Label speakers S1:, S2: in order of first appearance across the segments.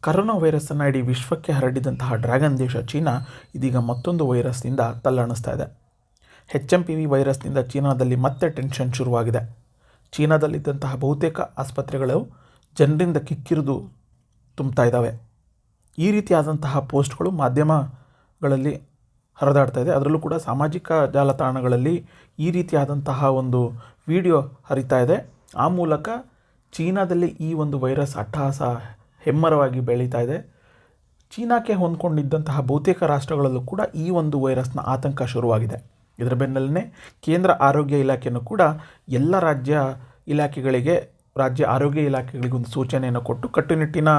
S1: Corona ವೈರಸ್ಸನ್ನು ಇಡೀ ವಿಶ್ವಕ್ಕೆ ಹರಡಿದಂತಹ dragon ದೇಶ ಚೀನಾ ಇದೀಗ ಮತ್ತೊಂದು ವೈರಸ್ನಿಂದ ತಲ್ಲಣಿಸ್ತಾ ಇದೆ. HMPV ವೈರಸ್ನಿಂದ ಚೀನಾದಲ್ಲಿ ಮತ್ತೆ ಟೆನ್ಷನ್ ಶುರುವಾಗಿದೆ. ಚೀನಾದಲ್ಲಿದ್ದಂತಹ ಬಹುತೇಕ ಆಸ್ಪತ್ರೆಗಳು ಜನರಿಂದ ಕಿಕ್ಕಿರಿದು ತುಂಬ್ತಾ ಇದ್ದಾವೆ. ಈ ರೀತಿಯಾದಂತಹ ಪೋಸ್ಟ್ಗಳು ಮಾಧ್ಯಮಗಳಲ್ಲಿ ಹರಿದಾಡ್ತಾ ಇದೆ. ಅದರಲ್ಲೂ ಕೂಡ ಸಾಮಾಜಿಕ ಜಾಲತಾಣಗಳಲ್ಲಿ ಈ ರೀತಿಯಾದಂತಹ ಒಂದು ವಿಡಿಯೋ ಹರಿತಾ ಇದೆ. ಆ ಮೂಲಕ ಚೀನಾದಲ್ಲಿ ಈ ಒಂದು ವೈರಸ್ ಅಟ್ಟಹಾಸ ಹೆಮ್ಮರವಾಗಿ ಬೆಳೀತಾ ಇದೆ. ಚೀನಾಕ್ಕೆ ಹೊಂದ್ಕೊಂಡಿದ್ದಂತಹ ಬಹುತೇಕ ರಾಷ್ಟ್ರಗಳಲ್ಲೂ ಕೂಡ ಈ ಒಂದು ವೈರಸ್ನ ಆತಂಕ ಶುರುವಾಗಿದೆ. ಇದರ ಬೆನ್ನಲ್ಲೇ ಕೇಂದ್ರ ಆರೋಗ್ಯ ಇಲಾಖೆಯನ್ನು ಕೂಡ ಎಲ್ಲ ರಾಜ್ಯ ಆರೋಗ್ಯ ಇಲಾಖೆಗಳಿಗೆ ಒಂದು ಸೂಚನೆಯನ್ನು ಕೊಟ್ಟು ಕಟ್ಟುನಿಟ್ಟಿನ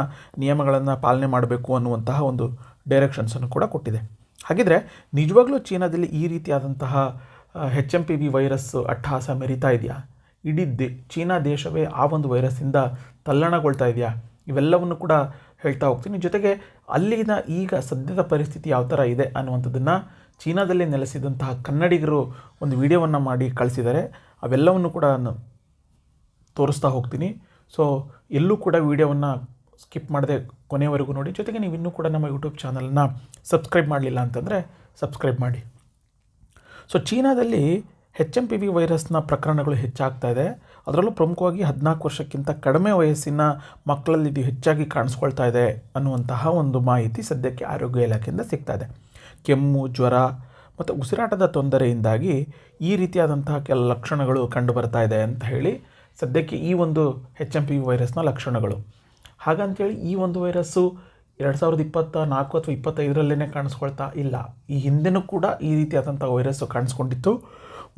S1: ನಿಯಮಗಳನ್ನು ಪಾಲನೆ ಮಾಡಬೇಕು ಅನ್ನುವಂತಹ ಒಂದು ಡೈರೆಕ್ಷನ್ಸನ್ನು ಕೂಡ ಕೊಟ್ಟಿದೆ. ಹಾಗಿದ್ರೆ ನಿಜವಾಗ್ಲೂ ಚೀನಾದಲ್ಲಿ ಈ ರೀತಿಯಾದಂತಹ HMPV ವೈರಸ್ ಅಟ್ಟಹಾಸ ಮೆರಿತಾ ಇದೆಯಾ? ಇಡೀ ಚೀನಾ ದೇಶವೇ ಆ ಒಂದು ವೈರಸ್ಸಿಂದ ತಲ್ಲಣಗೊಳ್ತಾ ಇದೆಯಾ? ಇವೆಲ್ಲವನ್ನು ಕೂಡ ಹೇಳ್ತಾ ಹೋಗ್ತೀನಿ. ಜೊತೆಗೆ ಅಲ್ಲಿನ ಈಗ ಸದ್ಯದ ಪರಿಸ್ಥಿತಿ ಯಾವ ಥರ ಇದೆ ಅನ್ನುವಂಥದ್ದನ್ನು ಚೀನಾದಲ್ಲಿ ನೆಲೆಸಿದಂತಹ ಕನ್ನಡಿಗರು ಒಂದು ವಿಡಿಯೋವನ್ನು ಮಾಡಿ ಕಳಿಸಿದ್ದಾರೆ. ಅವೆಲ್ಲವನ್ನು ಕೂಡ ತೋರಿಸ್ತಾ ಹೋಗ್ತೀನಿ. ಸೊ ಎಲ್ಲೂ ಕೂಡ ವಿಡಿಯೋವನ್ನು ಸ್ಕಿಪ್ ಮಾಡದೆ ಕೊನೆಯವರೆಗೂ ನೋಡಿ. ಜೊತೆಗೆ ನೀವು ಇನ್ನೂ ಕೂಡ ನಮ್ಮ ಯೂಟ್ಯೂಬ್ ಚಾನಲನ್ನು ಸಬ್ಸ್ಕ್ರೈಬ್ ಮಾಡಲಿಲ್ಲ ಅಂತಂದರೆ ಸಬ್ಸ್ಕ್ರೈಬ್ ಮಾಡಿ. ಸೊ ಚೀನಾದಲ್ಲಿ HMPV ವೈರಸ್ನ ಪ್ರಕರಣಗಳು ಹೆಚ್ಚಾಗ್ತಾ ಇದೆ. ಅದರಲ್ಲೂ ಪ್ರಮುಖವಾಗಿ 14 ವರ್ಷಕ್ಕಿಂತ ಕಡಿಮೆ ವಯಸ್ಸಿನ ಮಕ್ಕಳಲ್ಲಿ ಇದು ಹೆಚ್ಚಾಗಿ ಕಾಣಿಸ್ಕೊಳ್ತಾ ಇದೆ ಅನ್ನುವಂತಹ ಒಂದು ಮಾಹಿತಿ ಸದ್ಯಕ್ಕೆ ಆರೋಗ್ಯ ಇಲಾಖೆಯಿಂದ ಸಿಗ್ತಾ ಇದೆ. ಕೆಮ್ಮು, ಜ್ವರ ಮತ್ತು ಉಸಿರಾಟದ ತೊಂದರೆಯಿಂದಾಗಿ ಈ ರೀತಿಯಾದಂತಹ ಕೆಲ ಲಕ್ಷಣಗಳು ಕಂಡುಬರ್ತಾ ಇದೆ ಅಂತ ಹೇಳಿ ಸದ್ಯಕ್ಕೆ ಈ ಒಂದು HMPV ವೈರಸ್ನ ಲಕ್ಷಣಗಳು. ಹಾಗಂತೇಳಿ ಈ ಒಂದು ವೈರಸ್ಸು 2024 ಅಥವಾ 25ರಲ್ಲೇ ಕಾಣಿಸ್ಕೊಳ್ತಾ ಇಲ್ಲ. ಈ ಹಿಂದೆನೂ ಕೂಡ ಈ ರೀತಿಯಾದಂಥ ವೈರಸ್ಸು ಕಾಣಿಸ್ಕೊಂಡಿತ್ತು.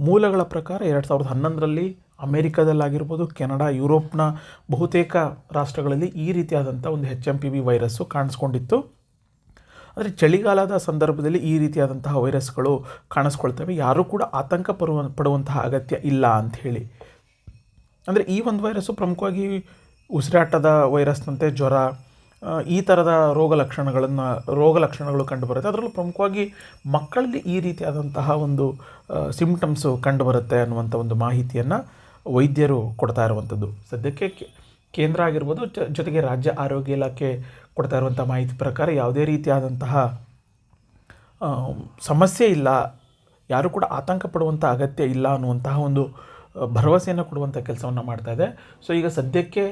S1: ಮೂಲಗಳ ಪ್ರಕಾರ 2011ರಲ್ಲಿ ಅಮೇರಿಕಾದಲ್ಲಾಗಿರ್ಬೋದು, ಕೆನಡಾ, ಯುರೋಪ್ನ ಬಹುತೇಕ ರಾಷ್ಟ್ರಗಳಲ್ಲಿ ಈ ರೀತಿಯಾದಂಥ ಒಂದು HMPV ವೈರಸ್ಸು ಕಾಣಿಸ್ಕೊಂಡಿತ್ತು. ಆದರೆ ಚಳಿಗಾಲದ ಸಂದರ್ಭದಲ್ಲಿ ಈ ರೀತಿಯಾದಂತಹ ವೈರಸ್ಗಳು ಕಾಣಿಸ್ಕೊಳ್ತವೆ. ಯಾರೂ ಕೂಡ ಆತಂಕ ಪಡುವಂತಹ ಅಗತ್ಯ ಇಲ್ಲ ಅಂಥೇಳಿ. ಅಂದರೆ ಈ ಒಂದು ವೈರಸ್ಸು ಪ್ರಮುಖವಾಗಿ ಉಸಿರಾಟದ ವೈರಸ್ನಂತೆ ಜ್ವರ, ಈ ಥರದ ರೋಗ ಲಕ್ಷಣಗಳು ಕಂಡುಬರುತ್ತೆ. ಅದರಲ್ಲೂ ಪ್ರಮುಖವಾಗಿ ಮಕ್ಕಳಲ್ಲಿ ಈ ರೀತಿಯಾದಂತಹ ಒಂದು ಸಿಂಪ್ಟಮ್ಸು ಕಂಡುಬರುತ್ತೆ ಅನ್ನುವಂಥ ಒಂದು ಮಾಹಿತಿಯನ್ನು ವೈದ್ಯರು ಕೊಡ್ತಾ ಇರುವಂಥದ್ದು. ಸದ್ಯಕ್ಕೆ ಕೇಂದ್ರ ಆಗಿರ್ಬೋದು, ಜೊತೆಗೆ ರಾಜ್ಯ ಆರೋಗ್ಯ ಇಲಾಖೆ ಕೊಡ್ತಾ ಇರುವಂಥ ಮಾಹಿತಿ ಪ್ರಕಾರ ಯಾವುದೇ ರೀತಿಯಾದಂತಹ ಸಮಸ್ಯೆ ಇಲ್ಲ, ಯಾರೂ ಕೂಡ ಆತಂಕ ಪಡುವಂಥ ಅಗತ್ಯ ಇಲ್ಲ ಅನ್ನುವಂತಹ ಒಂದು ಭರವಸೆಯನ್ನು ಕೊಡುವಂಥ ಕೆಲಸವನ್ನು ಮಾಡ್ತಾ ಇದೆ. ಸೊ ಈಗ ಸದ್ಯಕ್ಕೆ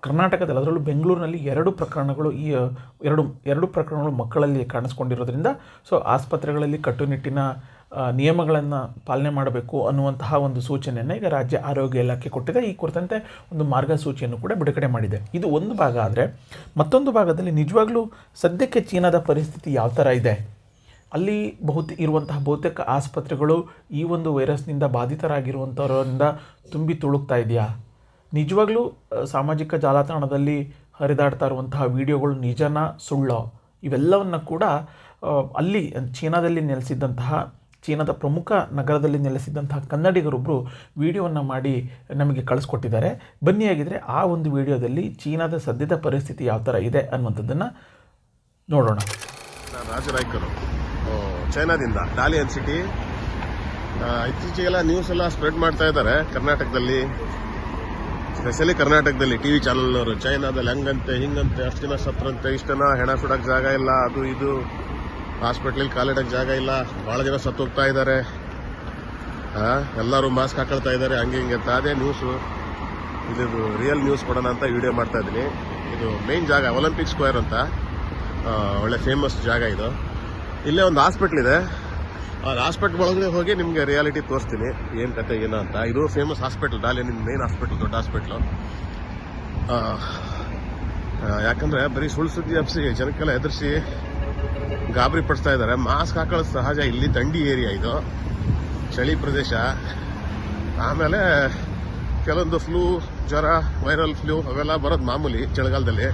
S1: ಕರ್ನಾಟಕದಲ್ಲಿ, ಅದರಲ್ಲೂ ಬೆಂಗಳೂರಿನಲ್ಲಿ ಎರಡು ಪ್ರಕರಣಗಳು ಮಕ್ಕಳಲ್ಲಿ ಕಾಣಿಸ್ಕೊಂಡಿರೋದ್ರಿಂದ ಸೊ ಆಸ್ಪತ್ರೆಗಳಲ್ಲಿ ಕಟ್ಟುನಿಟ್ಟಿನ ನಿಯಮಗಳನ್ನು ಪಾಲನೆ ಮಾಡಬೇಕು ಅನ್ನುವಂತಹ ಒಂದು ಸೂಚನೆಯನ್ನು ಈಗ ರಾಜ್ಯ ಆರೋಗ್ಯ ಇಲಾಖೆ ಕೊಟ್ಟಿದೆ. ಈ ಕುರಿತಂತೆ ಒಂದು ಮಾರ್ಗಸೂಚಿಯನ್ನು ಕೂಡ ಬಿಡುಗಡೆ ಮಾಡಿದೆ. ಇದು ಒಂದು ಭಾಗ. ಆದರೆ ಮತ್ತೊಂದು ಭಾಗದಲ್ಲಿ ನಿಜವಾಗ್ಲೂ ಸದ್ಯಕ್ಕೆ ಚೀನಾದ ಪರಿಸ್ಥಿತಿ ಯಾವ ಥರ ಇದೆ, ಅಲ್ಲಿ ಇರುವಂತಹ ಬಹುತೇಕ ಆಸ್ಪತ್ರೆಗಳು ಈ ಒಂದು ವೈರಸ್ನಿಂದ ಬಾಧಿತರಾಗಿರುವಂಥವರಿಂದ ತುಂಬಿ ತುಳುಕ್ತಾ ಇದೆಯಾ? ನಿಜವಾಗ್ಲೂ ಸಾಮಾಜಿಕ ಜಾಲತಾಣದಲ್ಲಿ ಹರಿದಾಡ್ತಾ ಇರುವಂತಹ ವಿಡಿಯೋಗಳು ನಿಜನಾ ಸುಳ್ಳೋ? ಇವೆಲ್ಲವನ್ನು ಕೂಡ ಅಲ್ಲಿ ಚೀನಾದ ಪ್ರಮುಖ ನಗರದಲ್ಲಿ ನೆಲೆಸಿದ್ದಂತಹ ಕನ್ನಡಿಗರೊಬ್ಬರು ವಿಡಿಯೋವನ್ನು ಮಾಡಿ ನಮಗೆ ಕಳಿಸ್ಕೊಟ್ಟಿದ್ದಾರೆ. ಬನ್ನಿಯಾಗಿದ್ದರೆ ಆ ಒಂದು ವಿಡಿಯೋದಲ್ಲಿ ಚೀನಾದ ಸದ್ಯದ ಪರಿಸ್ಥಿತಿ ಯಾವ ಥರ ಇದೆ ಅನ್ನುವಂಥದ್ದನ್ನು ನೋಡೋಣ.
S2: ರಾಜರಾಯ್ಕರು ಚೈನಾದಿಂದ ಡಾಲಿಯನ್ ಸಿಟಿ ಇತ್ತೀಚೆಗೆಲ್ಲ ನ್ಯೂಸ್ ಎಲ್ಲ ಸ್ಪ್ರೆಡ್ ಮಾಡ್ತಾ ಇದ್ದಾರೆ. ಕರ್ನಾಟಕದಲ್ಲಿ, ಸ್ಪೆಷಲಿ ಕರ್ನಾಟಕದಲ್ಲಿ ಟಿವಿ ಚಾನಲ್ನವರು ಚೈನಾದಲ್ಲಿ ಹಂಗಂತೆ ಹಿಂಗಂತೆ, ಅಷ್ಟು ಜನ ಸತ್ರಂತೆ, ಇಷ್ಟು ಜನ ಹೆಣ ಸುಡಕ್ಕೆ ಜಾಗ ಇಲ್ಲ, ಅದು ಇದು, ಹಾಸ್ಪಿಟ್ಲಲ್ಲಿ ಕಾಲಿಡಕ್ಕೆ ಜಾಗ ಇಲ್ಲ, ಭಾಳ ಜನ ಸತ್ತೋಗ್ತಾ ಇದ್ದಾರೆ, ಎಲ್ಲರೂ ಮಾಸ್ಕ್ ಹಾಕೊಳ್ತಾ ಇದ್ದಾರೆ, ಹಂಗೆ ಹಿಂಗೆ ಅಂತ. ಅದೇ ನ್ಯೂಸು. ಇದು ರಿಯಲ್ ನ್ಯೂಸ್ ಕೊಡೋಣ ಅಂತ ವಿಡಿಯೋ ಮಾಡ್ತಾ ಇದ್ದೀನಿ. ಇದು ಮೇನ್ ಜಾಗ ಒಲಿಂಪಿಕ್ ಸ್ಕ್ವೇರ್ ಅಂತ, ಒಳ್ಳೆ ಫೇಮಸ್ ಜಾಗ ಇದು. ಇಲ್ಲೇ ಒಂದು ಹಾಸ್ಪಿಟ್ಲ್ ಇದೆ. ಆ ಹಾಸ್ಪಿಟ್ಲ್ ಒಳಗಡೆ ಹೋಗಿ ನಿಮಗೆ ರಿಯಾಲಿಟಿ ತೋರಿಸ್ತೀನಿ ಏನು ಕತೆ ಏನೋ ಅಂತ. ಇದು ಫೇಮಸ್ ಹಾಸ್ಪಿಟ್ಲ್, ಡಾಲಿಯನ್ ಮೇನ್ ಹಾಸ್ಪಿಟ್ಲ್, ದೊಡ್ಡ ಹಾಸ್ಪಿಟ್ಲು. ಯಾಕಂದರೆ ಬರೀ ಸುಳ್ಳು ಸುದ್ದಿ ಹಬ್ಬಿಸಿ ಜನಕ್ಕೆಲ್ಲ ಎದುರಿಸಿ ಗಾಬರಿ ಪಡಿಸ್ತಾ ಇದ್ದಾರೆ. ಮಾಸ್ಕ್ ಹಾಕೊಳ್ಳೋದು ಸಹಜ. ಇಲ್ಲಿ ಥಂಡಿ ಏರಿಯಾ, ಇದು ಚಳಿ ಪ್ರದೇಶ. ಆಮೇಲೆ ಕೆಲವೊಂದು ಫ್ಲೂ, ಜ್ವರ, ವೈರಲ್ ಫ್ಲೂ ಅವೆಲ್ಲ ಬರೋದು ಮಾಮೂಲಿ ಚಳಿಗಾಲದಲ್ಲಿ.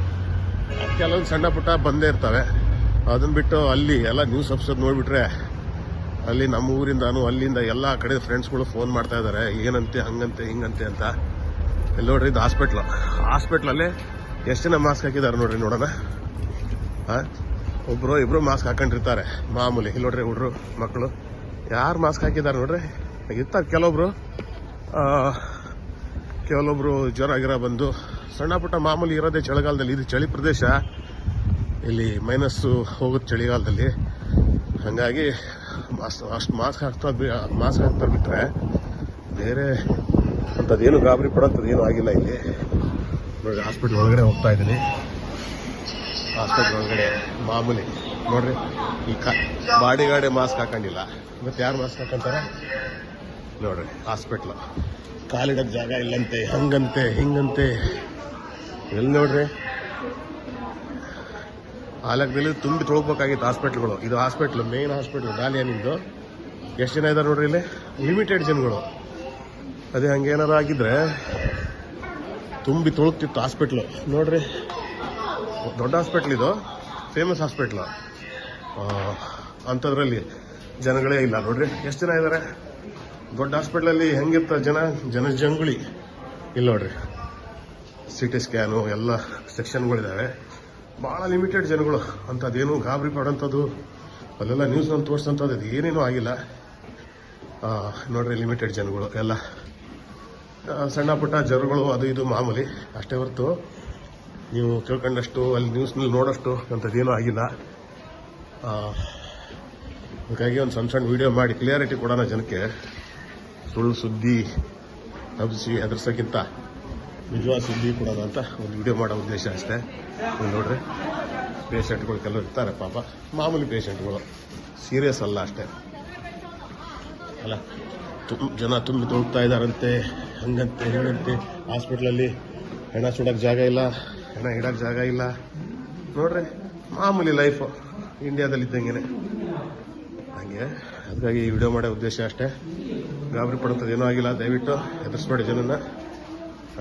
S2: ಕೆಲವೊಂದು ಸಣ್ಣ ಪುಟ್ಟ ಬಂದೇ ಇರ್ತವೆ. ಅದನ್ನು ಬಿಟ್ಟು ಅಲ್ಲಿ ಎಲ್ಲ ನ್ಯೂಸ್ ಎಪಿಸೋಡ್ ನೋಡಿಬಿಟ್ರೆ ಅಲ್ಲಿ ನಮ್ಮ ಊರಿಂದಾನು ಅಲ್ಲಿಂದ ಎಲ್ಲ ಕಡೆ ಫ್ರೆಂಡ್ಸ್ಗಳು ಫೋನ್ ಮಾಡ್ತಾ ಇದ್ದಾರೆ, ಏನಂತೆ ಹಂಗಂತೆ ಹಿಂಗಂತೆ ಅಂತ. ಇಲ್ಲಿ ನೋಡ್ರಿ, ಇದು ಹಾಸ್ಪಿಟ್ಲಲ್ಲಿ ಎಷ್ಟು ಜನ ಮಾಸ್ಕ್ ಹಾಕಿದ್ದಾರೆ ನೋಡ್ರಿ, ನೋಡೋಣ. ಇಬ್ರು ಮಾಸ್ಕ್ ಹಾಕೊಂಡಿರ್ತಾರೆ ಮಾಮೂಲಿ. ಇಲ್ಲಿ ನೋಡ್ರಿ, ಹುಡ್ರು ಮಕ್ಕಳು ಯಾರು ಮಾಸ್ಕ್ ಹಾಕಿದ್ದಾರೆ ನೋಡ್ರಿ. ಇರ್ತಾರೆ ಕೆಲವೊಬ್ರು ಜ್ವರ ಗಿರ ಬಂದು ಸಣ್ಣ ಪುಟ್ಟ ಮಾಮೂಲಿ ಇರೋದೇ ಚಳಿಗಾಲದಲ್ಲಿ. ಇದು ಚಳಿ ಪ್ರದೇಶ, ಇಲ್ಲಿ ಮೈನಸ್ಸು ಹೋಗುತ್ತೆ ಚಳಿಗಾಲದಲ್ಲಿ. ಹಾಗಾಗಿ ಅಷ್ಟು ಮಾಸ್ಕ್ ಹಾಕ್ತಾ ಬಿಟ್ರೆ ಬೇರೆ ಅಂಥದ್ದೇನು ಗಾಬರಿ ಪಡೋಂಥದ್ದು ಏನೂ ಆಗಿಲ್ಲ ಇಲ್ಲಿ. ನೋಡಿ, ಹಾಸ್ಪಿಟ್ಲ್ ಒಳಗಡೆ ಹೋಗ್ತಾ ಇದ್ದೀನಿ. ಹಾಸ್ಪಿಟ್ಲ್ ಒಳಗಡೆ ಮಾಮೂಲಿ ನೋಡ್ರಿ, ಈ ಬಾಡಿಗಾರ್ಡೆ ಮಾಸ್ಕ್ ಹಾಕೊಂಡಿಲ್ಲ, ಮತ್ತೆ ಯಾರು ಮಾಸ್ಕ್ ಹಾಕೊಂತಾರೆ ನೋಡ್ರಿ. ಹಾಸ್ಪಿಟ್ಲು ಕಾಲಿಡೋಕ್ಕೆ ಜಾಗ ಇಲ್ಲಂತೆ, ಹಂಗಂತೆ ಹಿಂಗಂತೆ, ಎಲ್ಲಿ ನೋಡ್ರಿ. ಆ ಲೆಕ್ಕದಲ್ಲಿ ತುಂಬಿ ತೊಳ್ಬೇಕಾಗಿತ್ತು ಹಾಸ್ಪಿಟ್ಲ್ಗಳು. ಇದು ಹಾಸ್ಪಿಟ್ಲು, ಮೇನ್ ಹಾಸ್ಪಿಟ್ಲು ಡಾಲಿಯನಿಂದು. ಎಷ್ಟು ಜನ ಇದ್ದಾರೆ ನೋಡ್ರಿ ಇಲ್ಲಿ, ಲಿಮಿಟೆಡ್ ಜನಗಳು. ಅದೇ ಹಂಗೇನಾರು ಆಗಿದ್ರೆ ತುಂಬಿ ತೊಳಗ್ತಿತ್ತು ಹಾಸ್ಪಿಟ್ಲು. ನೋಡ್ರಿ, ದೊಡ್ಡ ಹಾಸ್ಪಿಟ್ಲ್ ಇದು, ಫೇಮಸ್ ಹಾಸ್ಪಿಟ್ಲು. ಅಂಥದ್ರಲ್ಲಿ ಜನಗಳೇ ಇಲ್ಲ ನೋಡ್ರಿ. ಎಷ್ಟು ಜನ ಇದ್ದಾರೆ ದೊಡ್ಡ ಹಾಸ್ಪಿಟ್ಲಲ್ಲಿ. ಹೆಂಗಿರ್ತಾರೆ ಜಂಗುಳಿ. ಇಲ್ಲಿ ನೋಡ್ರಿ, CT ಸ್ಕ್ಯಾನು ಎಲ್ಲ ಸೆಕ್ಷನ್ಗಳಿದ್ದಾವೆ. ಭಾಳ ಲಿಮಿಟೆಡ್ ಜನಗಳು. ಅಂಥದ್ದೇನು ಗಾಬರಿ ಪಡೋಂಥದ್ದು ಅಲ್ಲೆಲ್ಲ ನ್ಯೂಸ್ನಲ್ಲಿ ತೋರಿಸೋಂಥದ್ದು ಇದು ಏನೇನೂ ಆಗಿಲ್ಲ. ನೋಡ್ರಿ, ಲಿಮಿಟೆಡ್ ಜನಗಳು ಎಲ್ಲ. ಸಣ್ಣ ಪುಟ್ಟ ಜ್ವರಗಳು ಅದು ಇದು ಮಾಮೂಲಿ ಅಷ್ಟೇ ಹೊರತು ನೀವು ತಿಳ್ಕೊಂಡಷ್ಟು ಅಲ್ಲಿ ನ್ಯೂಸ್ನಲ್ಲಿ ನೋಡೋಷ್ಟು ಅಂಥದ್ದೇನೂ ಆಗಿಲ್ಲ. ಹಾಗಾಗಿ ಒಂದು ಸಣ್ಣ ವಿಡಿಯೋ ಮಾಡಿ ಕ್ಲಿಯಾರಿಟಿ ಕೊಡೋಣ ಜನಕ್ಕೆ. ಸುಳ್ಳು ಸುದ್ದಿ ಹಬ್ಬಿಸಿ ಹೆದರ್ಸೋಕ್ಕಿಂತ ನಿಜವಾದ ಸುದ್ದಿ ಕೊಡೋಣ ಅಂತ ಒಂದು ವಿಡಿಯೋ ಮಾಡೋ ಉದ್ದೇಶ ಅಷ್ಟೇ. ನೀವು ನೋಡ್ರಿ, ಪೇಷಂಟ್ಗಳು ಕೆಲವರು ಇರ್ತಾರೆ ಪಾಪ, ಮಾಮೂಲಿ ಪೇಷಂಟ್ಗಳು, ಸೀರಿಯಸ್ ಅಲ್ಲ ಅಷ್ಟೇ ಅಲ್ಲ. ಜನ ತುಂಬಿ ತೊಳ್ತಾ ಇದ್ದಾರಂತೆ, ಹಂಗಂತೆ ಹಿಂಗಂತೆ. ಹಾಸ್ಪಿಟ್ಲಲ್ಲಿ ಹೆಣ ಸುಡೋಕ್ಕೆ ಜಾಗ ಇಲ್ಲ, ಹೆಣ ಇಡೋಕ್ಕೆ ಜಾಗ ಇಲ್ಲ. ನೋಡ್ರಿ, ಮಾಮೂಲಿ ಲೈಫು ಇಂಡಿಯಾದಲ್ಲಿ ಇದ್ದಂಗೆ ಹಂಗೆ. ಹಾಗಾಗಿ ಈ ವಿಡಿಯೋ ಮಾಡೋ ಉದ್ದೇಶ ಅಷ್ಟೇ. ಗಾಬರಿ ಪಡೋಂಥದ್ದು ಏನೂ ಆಗಿಲ್ಲ. ದಯವಿಟ್ಟು ಹೆದರ್ಸ್ಬೇಡಿ ಜನನ್ನ,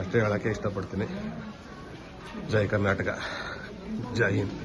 S2: ಅಷ್ಟೇ ಹೇಳೋಕ್ಕೆ ಇಷ್ಟಪಡ್ತೀನಿ. ಜೈ ಕರ್ನಾಟಕ, ಜೈ ಹಿಂದ್.